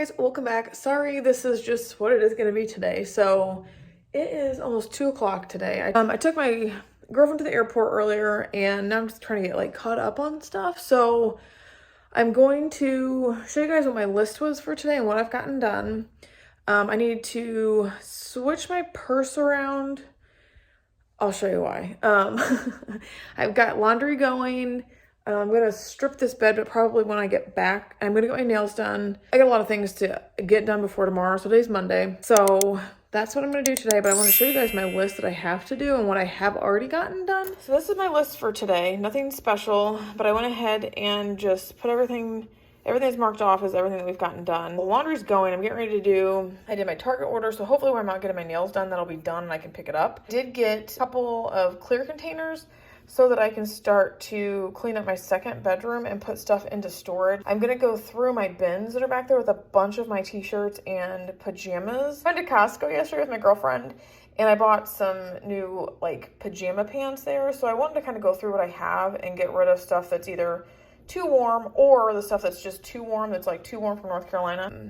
Guys, welcome back. Sorry, this is just what it is going to be today. So it is almost 2 o'clock today. I took my girlfriend to the airport earlier, and now I'm just trying to get like caught up on stuff. So I'm going to show you guys what my list was for today and what I've gotten done. I need to switch my purse around. I'll show you why. I've got laundry going. I'm going to strip this bed, but probably when I get back, I'm going to get my nails done. I got a lot of things to get done before tomorrow. So today's Monday. So that's what I'm going to do today. But I want to show you guys my list that I have to do and what I have already gotten done. So this is my list for today. Nothing special, but I went ahead and just put everything that's marked off is everything that we've gotten done. The laundry's going. I'm getting ready to I did my Target order, so hopefully when I'm not getting my nails done, that'll be done and I can pick it up. I did get a couple of clear containers so that I can start to clean up my second bedroom and put stuff into storage. I'm gonna go through my bins that are back there with a bunch of my t-shirts and pajamas. I went to Costco yesterday with my girlfriend and I bought some new like pajama pants there. So I wanted to kind of go through what I have and get rid of stuff that's either too warm or the stuff that's just too warm, that's like too warm for North Carolina.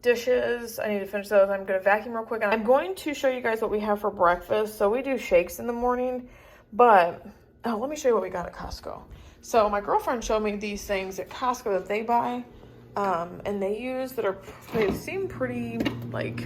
Dishes, I need to finish those. I'm gonna vacuum real quick. And I'm going to show you guys what we have for breakfast. So we do shakes in the morning, but oh, let me show you what we got at Costco. So my girlfriend showed me these things at Costco that they buy and they use they seem pretty like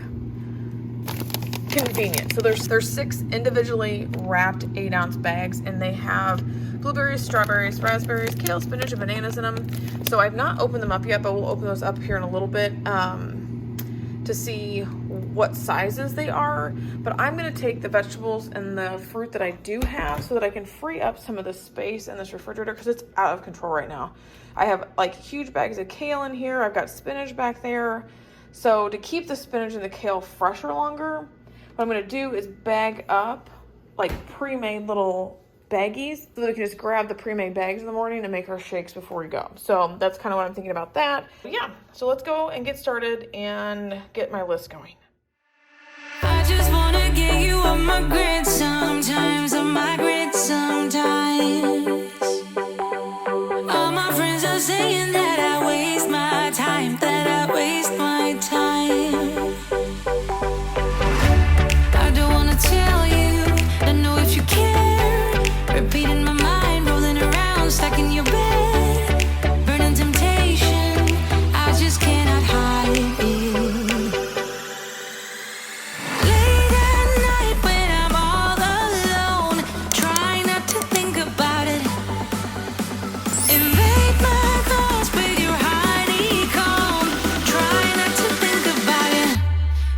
convenient. So there's 6 individually wrapped 8-ounce bags and they have blueberries, strawberries, raspberries, kale, spinach, and bananas in them. So I've not opened them up yet, but we'll open those up here in a little bit to see what sizes they are. But I'm gonna take the vegetables and the fruit that I do have so that I can free up some of the space in this refrigerator because it's out of control right now. I have like huge bags of kale in here. I've got spinach back there. So to keep the spinach and the kale fresher longer, what I'm gonna do is bag up like pre-made little baggies so that we can just grab the pre-made bags in the morning and make our shakes before we go. So that's kind of what I'm thinking about that. But yeah, so let's go and get started and get my list going. I just wanna get you on my grid sometimes, on my grid sometimes. All my friends are saying that I waste my time, that I waste my time. I don't wanna tell you, don't know if you care. Repeating my mind, rolling around, stuck in your bed. Burning temptation, I just cannot hide it. Late at night when I'm all alone, try not to think about it. Invade my thoughts with your honeycomb. Try not to think about it,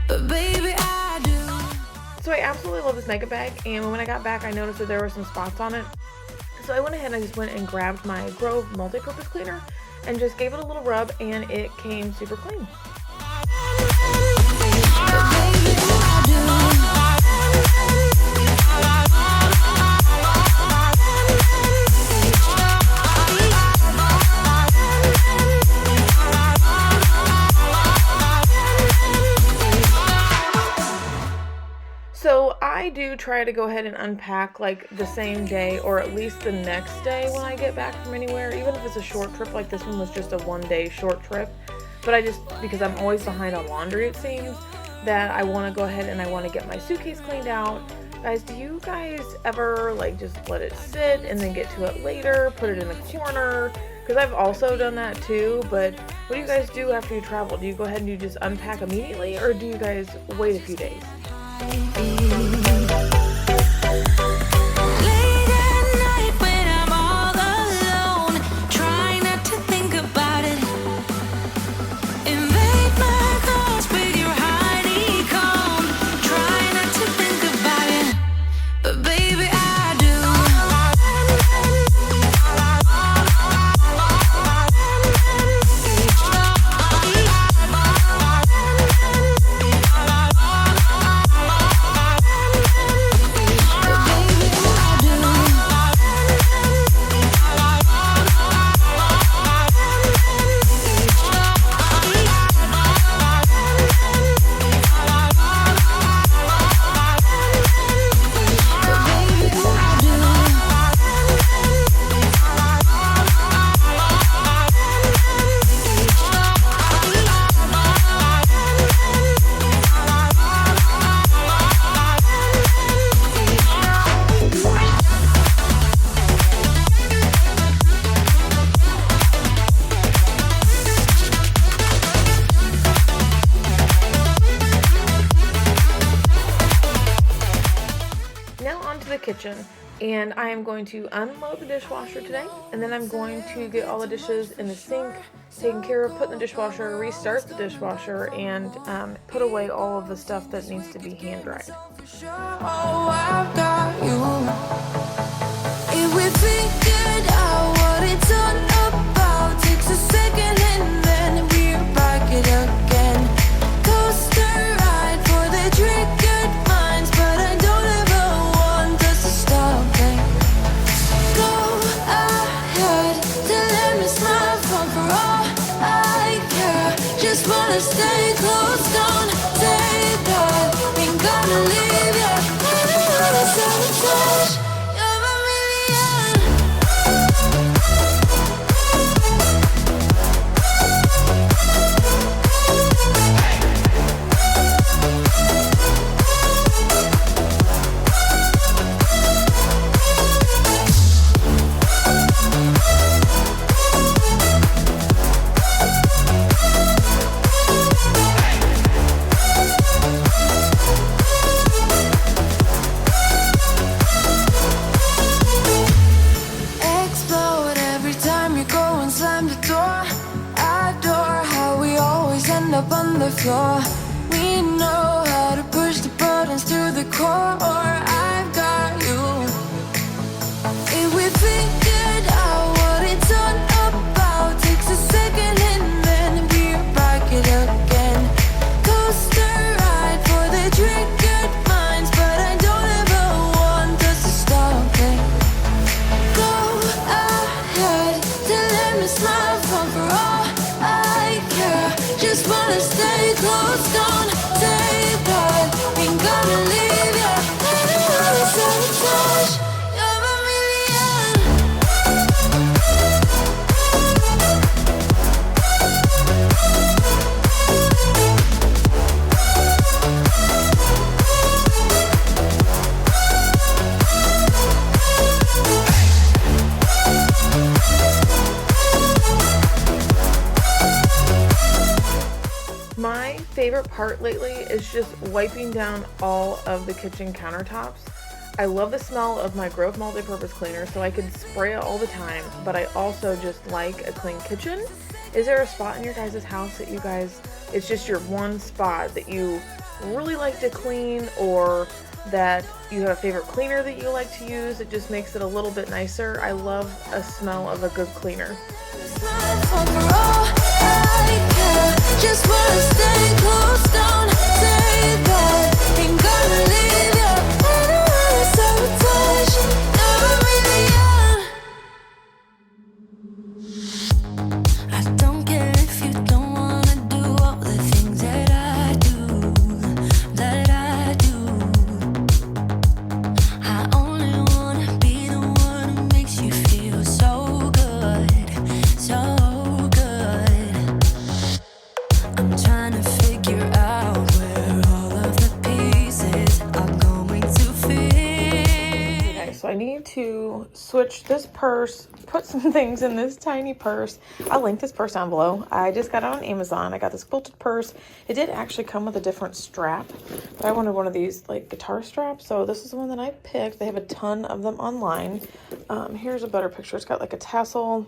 but baby I do. So I absolutely love this mega bag, and when I got back I noticed that there were some spots on it. So I went ahead and I just went and grabbed my Grove MultiPurpose cleaner and just gave it a little rub and it came super clean. So I do try to go ahead and unpack like the same day or at least the next day when I get back from anywhere, even if it's a short trip. Like this one was just a 1-day short trip, but because I'm always behind on laundry, it seems that I want to go ahead and I want to get my suitcase cleaned out. Guys, do you guys ever like just let it sit and then get to it later, put it in the corner? Because I've also done that too. But what do you guys do after you travel? Do you go ahead and you just unpack immediately, or do you guys wait a few days? kitchen, and I am going to unload the dishwasher today, and then I'm going to get all the dishes in the sink taken care of, put in the dishwasher, restart the dishwasher, and put away all of the stuff that needs to be hand dried. Oh, I've got you. If we figured out what it's all about, takes a second and then we're back it again. Coaster ride for the triggered minds, but I don't ever want us to stop it. Go ahead, till let me smile for all I care. Just wanna stay close, don't say that. Ain't gonna leave ya. I don't wanna sabotage. You're a million. Explode every time you go and slam the door. Adore how we always end up on the floor. We know how to push the buttons to the core. I've got you. If we figured out what it's all about, takes a second and then we're back it again. Coaster ride for the triggered minds, but I don't ever want us to stop it. Go ahead, till let me smile for all I care. Just wanna stay close, don't say that. Ain't gonna leave ya. I don't wanna sabotage. You're a million. My favorite part lately is just wiping down all of the kitchen countertops. I love the smell of my Grove multi-purpose cleaner, so I can spray it all the time, but I also just like a clean kitchen. Is there a spot in your guys' house that you guys, it's just your one spot that you really like to clean, or that you have a favorite cleaner that you like to use? It just makes it a little bit nicer. I love a smell of a good cleaner. Just wanna stay close, don't say that. Ain't gonna leave ya. I don't wanna sabotage. You're a million. I don't care if you don't wanna do all the things that I do, that I do. I only wanna be the one who makes you feel so good, so good. I'm trying to figure out where all of the pieces are going to fit. Okay, so I need to switch this purse, put some things in this tiny purse. I'll link this purse down below. I just got it on Amazon. I got this quilted purse. It did actually come with a different strap, but I wanted one of these like guitar straps, so this is the one that I picked. They have a ton of them online. Here's a better picture. It's got like a tassel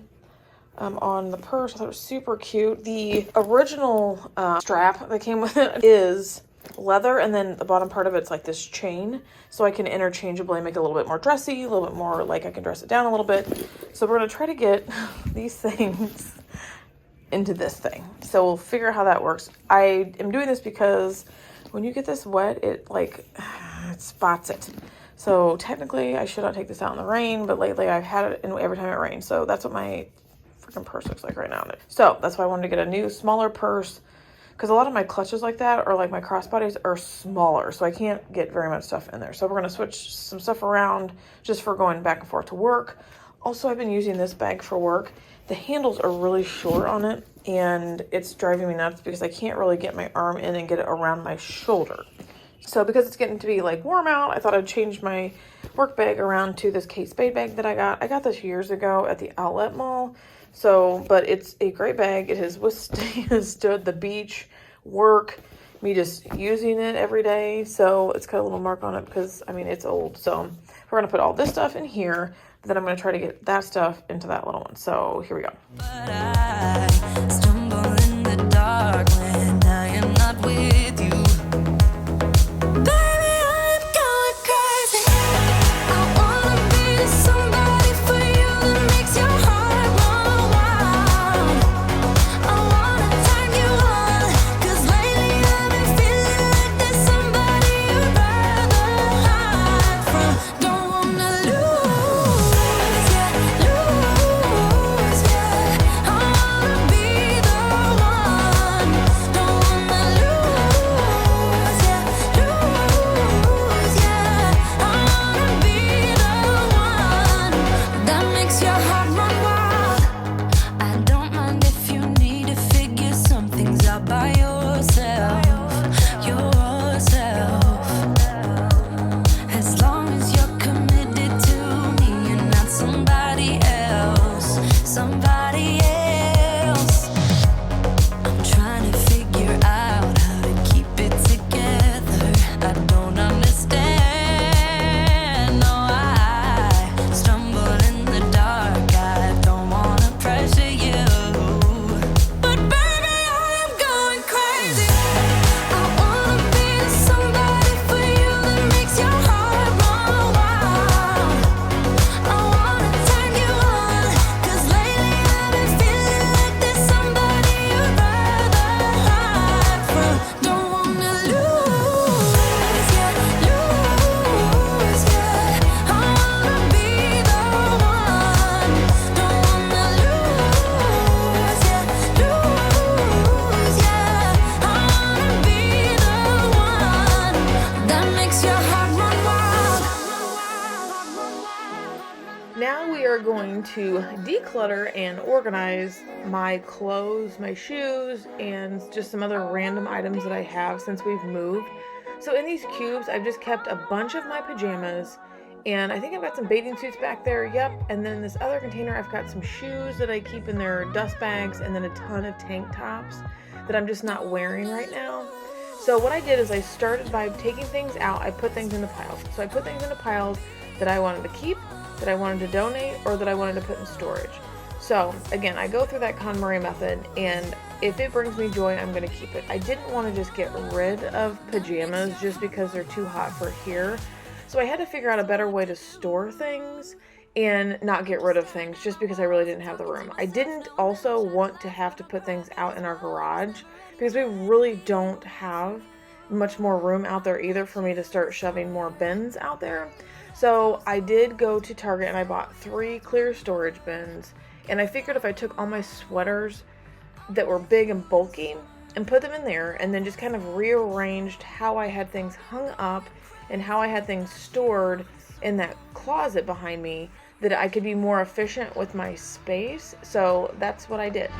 on the purse. I thought it was super cute. The original strap that came with it is leather, and then the bottom part of it's like this chain, so I can interchangeably make it a little bit more dressy, a little bit more like I can dress it down a little bit. So we're gonna try to get these things into this thing, so we'll figure out how that works. I am doing this because when you get this wet, it like it spots it. So technically I should not take this out in the rain, but lately I've had it in every time it rains, so that's what my freaking purse looks like right now. So that's why I wanted to get a new smaller purse, because a lot of my clutches like that, or like my crossbodies, are smaller, so I can't get very much stuff in there. So we're going to switch some stuff around just for going back and forth to work. Also, I've been using this bag for work. The handles are really short on it, and it's driving me nuts because I can't really get my arm in and get it around my shoulder. So because it's getting to be like warm out, I thought I'd change my work bag around to this Kate Spade bag that I got. I got this years ago at the outlet mall. So, but it's a great bag. It has withstood the beach, work, me just using it every day. So it's got a little mark on it because, I mean, it's old. So We're gonna put all this stuff in here, then I'm gonna try to get that stuff into that little one. So here we go. But I stumble in the dark when I am not with you. Baby, I'm going crazy. I wanna be somebody for you that makes your heart run wild. I wanna turn you on, 'cause lately I've been feeling like there's somebody you'd rather hide from. Don't wanna lose, yeah, lose, yeah. I wanna be the one. Don't wanna lose, yeah, lose, yeah. I wanna be the one that makes your heart run wild. I don't mind if you need to figure some things out by yourself, as long as you're committed to me and not somebody else, somebody else. I'm trying to figure out how to keep it together. I don't understand. No, I stumble in the dark. I don't wanna pressure you, but baby, I am going crazy. I wanna be somebody for you that makes your heart run wild. I wanna turn you on, 'cause lately I've been feeling like there's somebody you'd rather hide from. Don't wanna lose, yeah, lose, yeah. I wanna be the one. Don't wanna lose, yeah, lose, yeah. I wanna be the one that makes your heart run wild. Now we are going to declutter and organize my clothes, my shoes, and just some other random items that I have since we've moved. So in these cubes, I've just kept a bunch of my pajamas, and I think I've got some bathing suits back there, yep. And then this other container, I've got some shoes that I keep in their dust bags, and then a ton of tank tops that I'm just not wearing right now. So what I did is I started by taking things out. I put things into piles. So I put things into piles that I wanted to keep, that I wanted to donate, or that I wanted to put in storage. So again, I go through that KonMari method, and if it brings me joy, I'm going to keep it. I didn't want to just get rid of pajamas just because they're too hot for here. So I had to figure out a better way to store things and not get rid of things just because I really didn't have the room. I didn't also want to have to put things out in our garage because we really don't have much more room out there either for me to start shoving more bins out there. So I did go to Target and I bought 3 clear storage bins, and I figured if I took all my sweaters that were big and bulky and put them in there and then just kind of rearranged how I had things hung up and how I had things stored in that closet behind me, that I could be more efficient with my space. So that's what I did.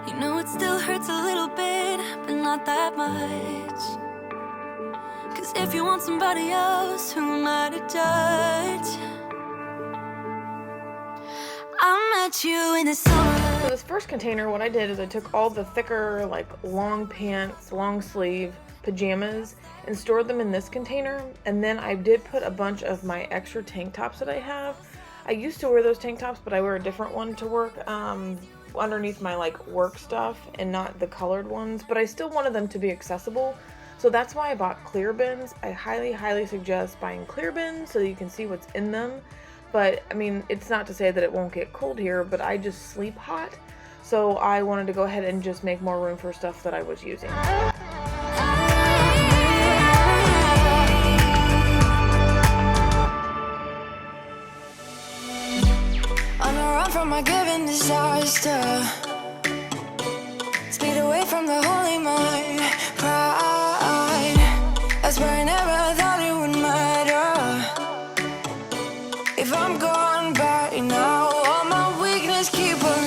You know it still hurts a little bit, but not that much. 'Cause if you want somebody else, who am I to judge? I met you in the summer. So this first container, what I did is I took all the thicker, like long pants, long sleeve pajamas and stored them in this container. And then I did put a bunch of my extra tank tops that I have. I used to wear those tank tops, but I wear a different one to work underneath my like work stuff and not the colored ones, but I still wanted them to be accessible. So that's why I bought clear bins. I highly suggest buying clear bins so you can see what's in them. But I mean, it's not to say that it won't get cold here, but I just sleep hot. So I wanted to go ahead and just make more room for stuff that I was using. On a run from my given disaster, speed away from the holy mind, pride. That's where I never thought it would matter. If I'm gone by now, all my weakness keep on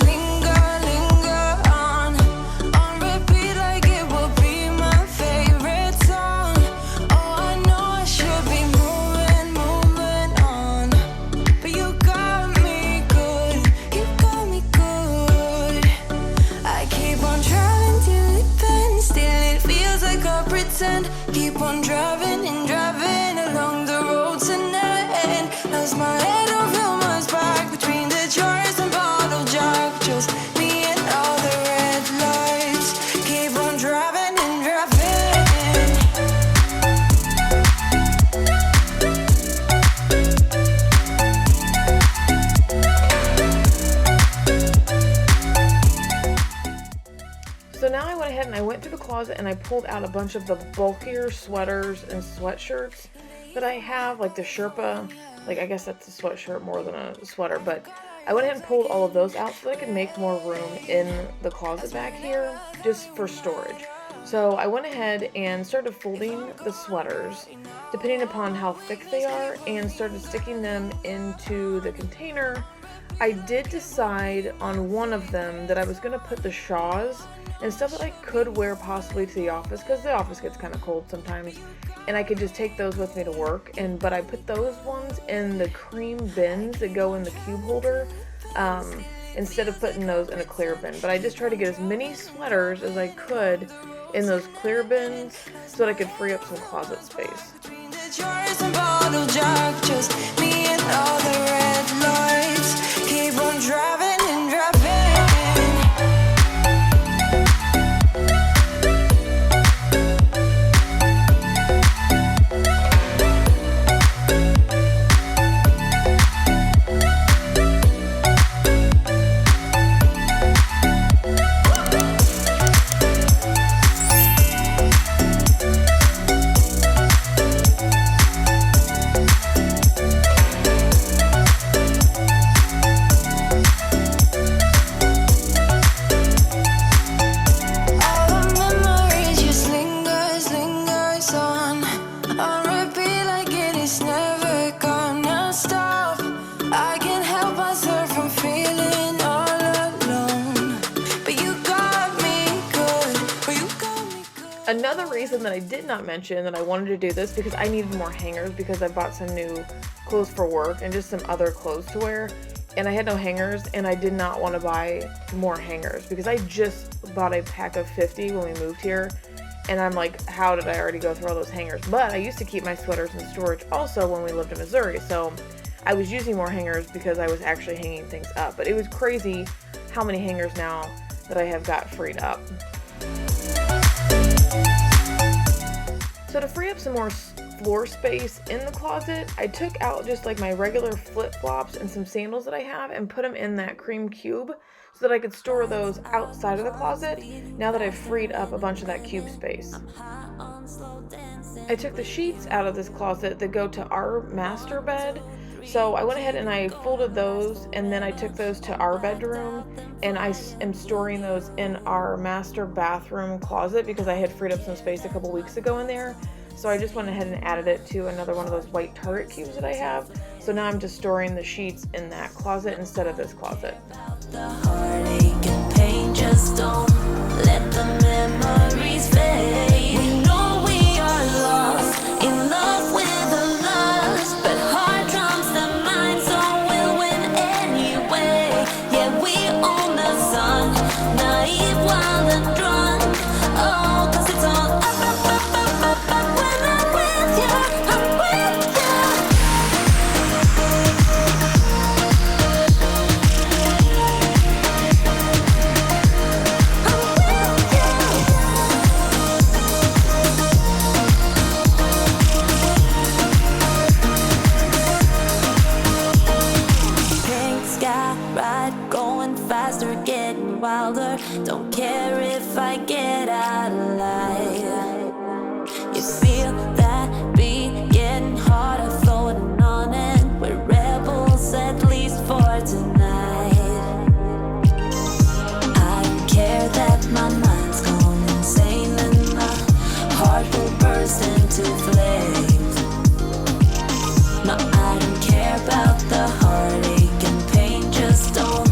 closet and I pulled out a bunch of the bulkier sweaters and sweatshirts that I have, like the Sherpa, like I guess that's a sweatshirt more than a sweater, but I went ahead and pulled all of those out so that I could make more room in the closet back here just for storage. So I went ahead and started folding the sweaters depending upon how thick they are and started sticking them into the container. I did decide on one of them that I was going to put the shawls and stuff that I could wear possibly to the office, because the office gets kind of cold sometimes, and I could just take those with me to work. But I put those ones in the cream bins that go in the cube holder instead of putting those in a clear bin. But I just tried to get as many sweaters as I could in those clear bins so that I could free up some closet space. Chores and bottle jug, just me and all the red lights. Keep on driving and driving. Another reason that I did not mention that I wanted to do this, because I needed more hangers because I bought some new clothes for work and just some other clothes to wear, and I had no hangers, and I did not want to buy more hangers because I just bought a pack of 50 when we moved here, and I'm like, how did I already go through all those hangers? But I used to keep my sweaters in storage also when we lived in Missouri, so I was using more hangers because I was actually hanging things up. But it was crazy how many hangers now that I have got freed up. So to free up some more floor space in the closet, I took out just like my regular flip-flops and some sandals that I have and put them in that cream cube so that I could store those outside of the closet now that I've freed up a bunch of that cube space. I took the sheets out of this closet that go to our master bed. So I went ahead and I folded those, and then I took those to our bedroom, and I am storing those in our master bathroom closet because I had freed up some space a couple weeks ago in there. So I just went ahead and added it to another one of those white Target cubes that I have. So now I'm just storing the sheets in that closet instead of this closet. The heartache and pain, just don't let the memories fade. We know we are lost, in love with the lust, but heart drums the mind, so we'll win anyway. Yeah, we own the sun, naive, wild and drunk. Oh, 'cause it's all up, up, up, up, up, up. When I'm with you, I'm with you. Wilder, don't care if I get out alive. You feel that beat getting harder, floating on it. We're rebels, at least for tonight. I don't care that my mind's going insane and my heart will burst into flames. No, I don't care about the heartache and pain, just don't.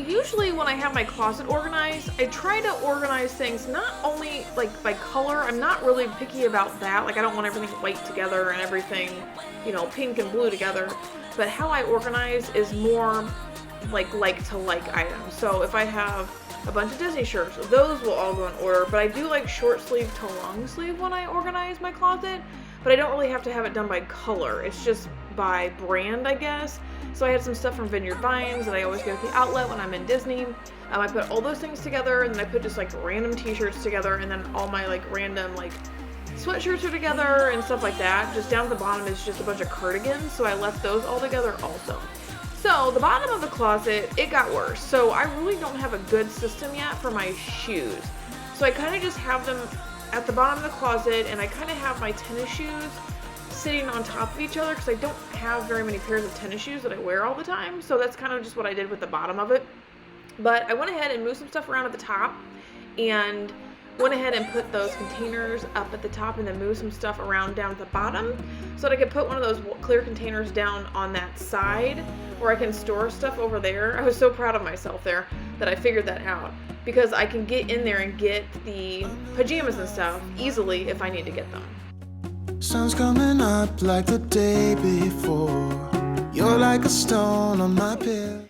Usually when I have my closet organized, I try to organize things not only like by color. I'm not really picky about that. Like I don't want everything white together and everything, you know, pink and blue together. But how I organize is more like to like items. So if I have a bunch of Disney shirts, those will all go in order. But I do like short sleeve to long sleeve when I organize my closet. But I don't really have to have it done by color. It's just by brand, I guess. So I had some stuff from Vineyard Vines that I always get at the outlet when I'm in Disney. I put all those things together, and then I put just like random t-shirts together, and then all my like random like sweatshirts are together and stuff like that. Just down at the bottom is just a bunch of cardigans, so I left those all together also. So the bottom of the closet, it got worse. So I really don't have a good system yet for my shoes. So I kind of just have them at the bottom of the closet, and I kind of have my tennis shoes sitting on top of each other because I don't have very many pairs of tennis shoes that I wear all the time. So that's kind of just what I did with the bottom of it. But I went ahead and moved some stuff around at the top and went ahead and put those containers up at the top and then moved some stuff around down at the bottom so that I could put one of those clear containers down on that side where I can store stuff over there. I was so proud of myself there that I figured that out because I can get in there and get the pajamas and stuff easily if I need to get them. Sun's coming up like the day before. You're like a stone on my pillow.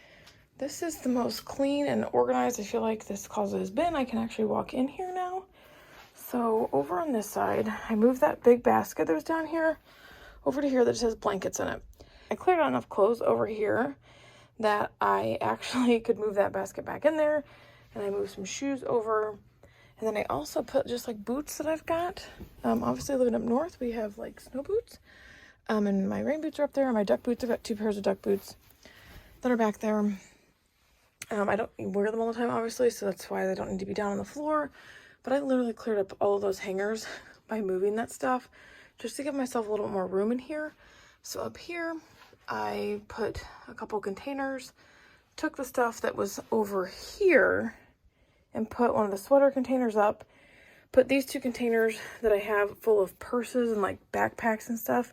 This is the most clean and organized I feel like this closet has been. I can actually walk in here now. So over on this side, I moved that big basket that was down here over to here that just has blankets in it. I cleared out enough clothes over here that I actually could move that basket back in there. And I moved some shoes over. And then I also put just like boots that I've got. Obviously living up north, we have like snow boots. And my rain boots are up there. And my duck boots, I've got 2 pairs of duck boots that are back there. I don't wear them all the time, obviously, so that's why they don't need to be down on the floor. But I literally cleared up all of those hangers by moving that stuff just to give myself a little bit more room in here. So up here, I put a couple containers, took the stuff that was over here and put one of the sweater containers up, put these 2 containers that I have full of purses and like backpacks and stuff,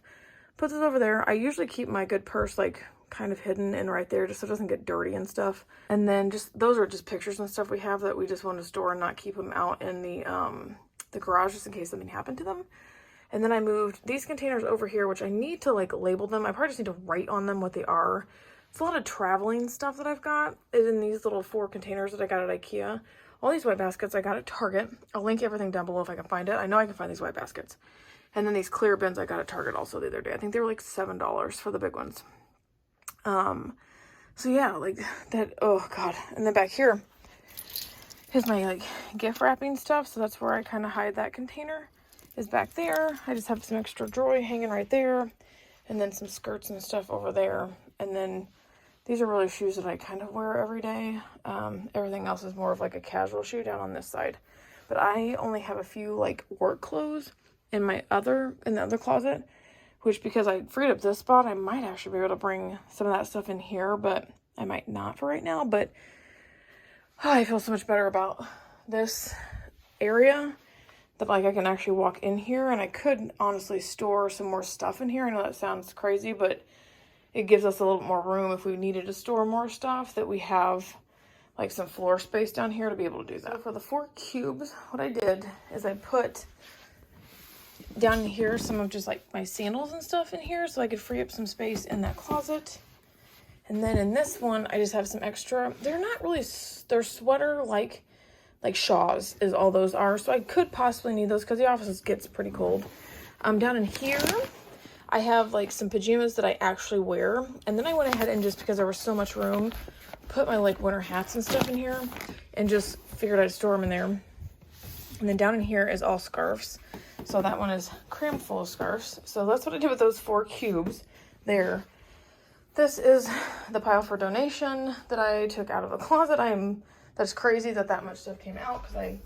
put those over there. I usually keep my good purse like kind of hidden in right there just so it doesn't get dirty and stuff. And then just those are just pictures and stuff we have that we just want to store and not keep them out in the garage just in case something happened to them. And then I moved these containers over here, which I need to like label them. I probably just need to write on them what they are. It's a lot of traveling stuff that I've got is in these little 4 containers that I got at Ikea. All these white baskets I got at Target. I'll link everything down below if I can find it. I know I can find these white baskets. And then these clear bins I got at Target also the other day. I think they were like $7 for the big ones. So yeah, like that, oh God. And then back here is my like gift wrapping stuff. So that's where I kind of hide that container is back there. I just have some extra jewelry hanging right there and then some skirts and stuff over there. And then these are really shoes that I kind of wear every day. Everything else is more of like a casual shoe down on this side, but I only have a few like work clothes in the other closet, which because I freed up this spot, I might actually be able to bring some of that stuff in here, but I might not for right now. But I feel so much better about this area that like I can actually walk in here, and I could honestly store some more stuff in here. I know that sounds crazy, but it gives us a little more room if we needed to store more stuff, that we have like some floor space down here to be able to do that. So for the 4 cubes, what I did is I put down here some of just like my sandals and stuff in here so I could free up some space in that closet. And then in this one I just have some extra, they're not really, they're sweater like shawls is all those are, so I could possibly need those because the office gets pretty cold. Down in here I have like some pajamas that I actually wear, and then I went ahead and just because there was so much room put my like winter hats and stuff in here and just figured I'd store them in there. And then down in here is all scarves. So that one is crammed full of scarves. So that's what I did with those 4 cubes there. This is the pile for donation that I took out of the closet. That's crazy that much stuff came out because I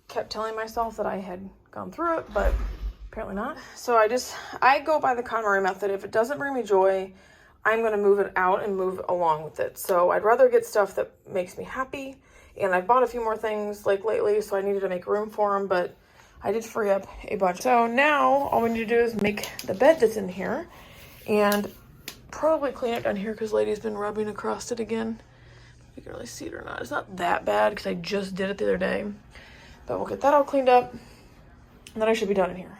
kept telling myself that I had gone through it, but apparently not. So I go by the KonMari method. If it doesn't bring me joy, I'm going to move it out and move along with it. So I'd rather get stuff that makes me happy. And I bought a few more things like lately, so I needed to make room for them, but I did free up a bunch. So now all we need to do is make the bed that's in here and probably clean it down here because Lady's been rubbing across it again. If you can really see it or not. It's not that bad because I just did it the other day. But we'll get that all cleaned up and then I should be done in here.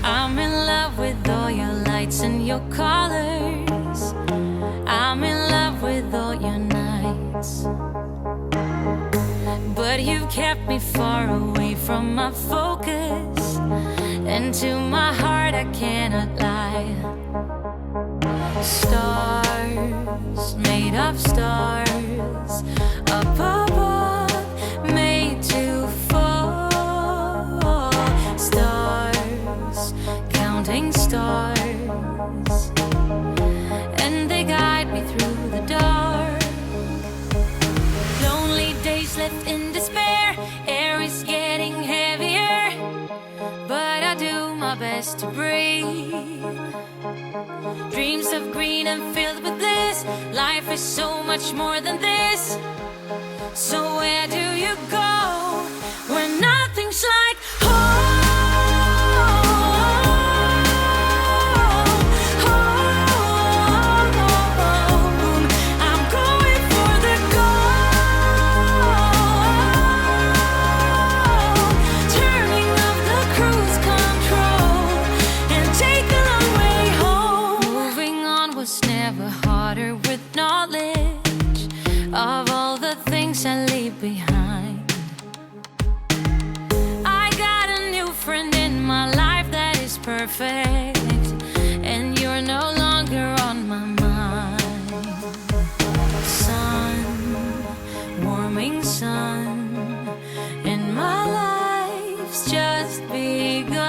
I'm in love with all your lights and your colors. I'm in love with all your nights. But you've kept me far away from my focus, and to my heart I cannot lie. Stars, made of stars, up above, made to fall. Stars, counting stars, and they guide me through the dark. just to breathe. Dreams of green and filled with bliss. Life is so much more than this. So where do you go when nothing's like home? I'm going for the gold, turning off the cruise control and take the long way home. Moving on was never harder with knowledge of all the things I leave behind. I got a new friend in my life that is perfect, and you're no longer on my mind. Sun, warming sun, and my life's just begun.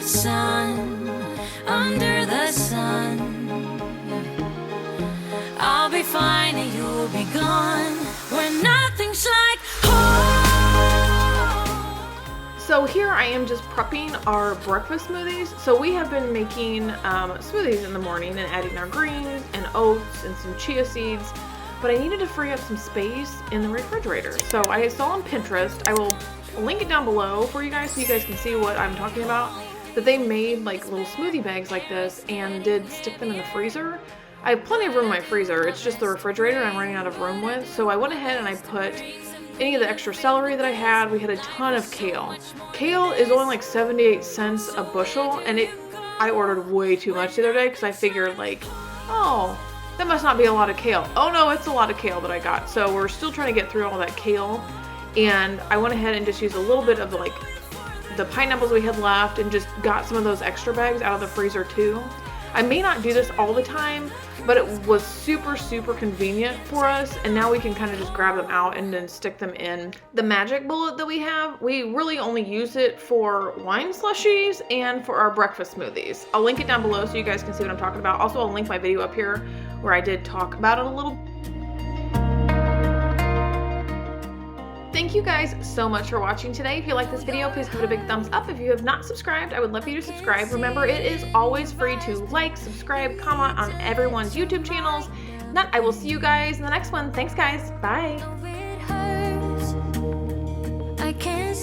Sun, under the sun, I'll be fine and you'll be gone when nothing's like home. So here I am just prepping our breakfast smoothies. So we have been making smoothies in the morning and adding our greens and oats and some chia seeds, but I needed to free up some space in the refrigerator. So I saw on Pinterest, I will link it down below for you guys so you guys can see what I'm talking about, that they made like little smoothie bags like this and did stick them in the freezer. I have plenty of room in my freezer. It's just the refrigerator I'm running out of room with. So I went ahead and I put any of the extra celery that I had. We had a ton of kale. Kale is only like 78 cents a bushel, and I ordered way too much the other day because I figured like, oh, that must not be a lot of kale. Oh no, it's a lot of kale that I got. So we're still trying to get through all that kale, and I went ahead and just used a little bit of like the pineapples we had left and just got some of those extra bags out of the freezer too. I may not do this all the time, but it was super, super convenient for us, and now we can kind of just grab them out and then stick them in. The magic bullet that we have, we really only use it for wine slushies and for our breakfast smoothies. I'll link it down below so you guys can see what I'm talking about. Also, I'll link my video up here where I did talk about it a little. Thank you guys so much for watching today. If you like this video, please give it a big thumbs up. If you have not subscribed, I would love for you to subscribe. Remember, it is always free to like, subscribe, comment on everyone's YouTube channels. If not, I will see you guys in the next one. Thanks, guys. Bye. I can't